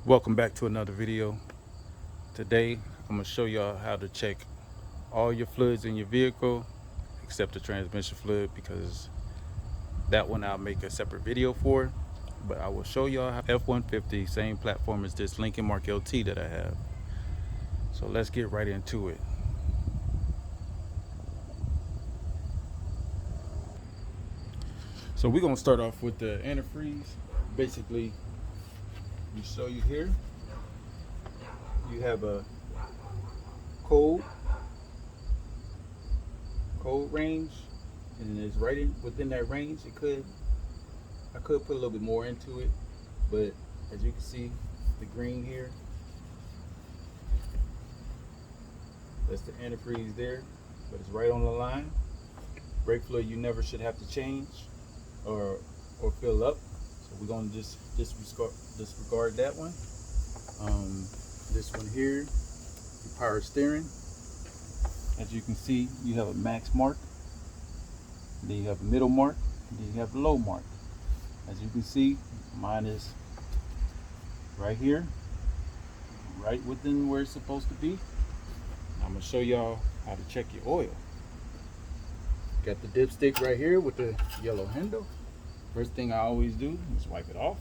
Welcome back to another video. Today I'm going to show y'all how to check all your fluids in your vehicle except the transmission fluid, because that one I'll make a separate video for. But I will show y'all how F-150, same platform as this Lincoln Mark LT that I have. So let's get right into it. So we're going to start off with the antifreeze. Basically, we show you here, you have a cold range, and it's right within that range. I could put a little bit more into it, but as you can see, the green here, that's the antifreeze there, but it's right on the line. Brake fluid you never should have to change or fill up, so we're going to just disregard that one. This one here, the power steering. As you can see, you have a max mark, then you have a middle mark, then you have a low mark. As you can see, mine is right here, right within where it's supposed to be. I'm going to show y'all how to check your oil. Got the dipstick right here with the yellow handle. First thing I always do is wipe it off.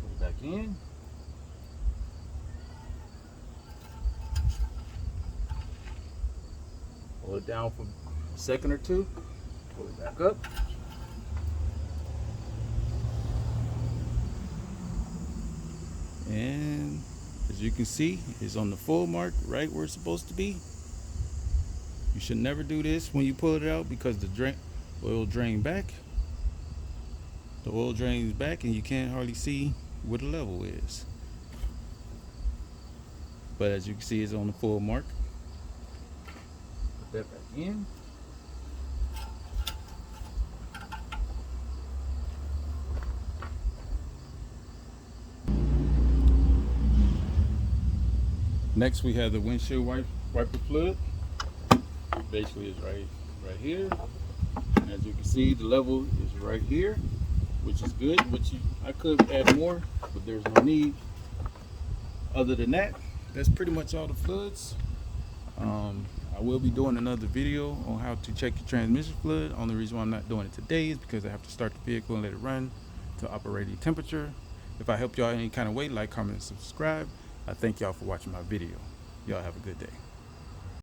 Put it back in. Hold it down for a second or two. Pull it back up. And as you can see, it's on the full mark, right where it's supposed to be. You should never do this when you pull it out, because the oil drain back. The oil drains back and you can't hardly see where the level is. But as you can see, it's on the full mark. Put that back in. Next, we have the windshield wiper fluid. Basically, it's right here. And as you can see, the level is right here, which is good. I could add more, but there's no need. Other than that, that's pretty much all the fluids. I will be doing another video on how to check your transmission fluid. Only reason why I'm not doing it today is because I have to start the vehicle and let it run to operating temperature. If I helped y'all in any kind of way, like, comment, and subscribe. I thank y'all for watching my video. Y'all have a good day.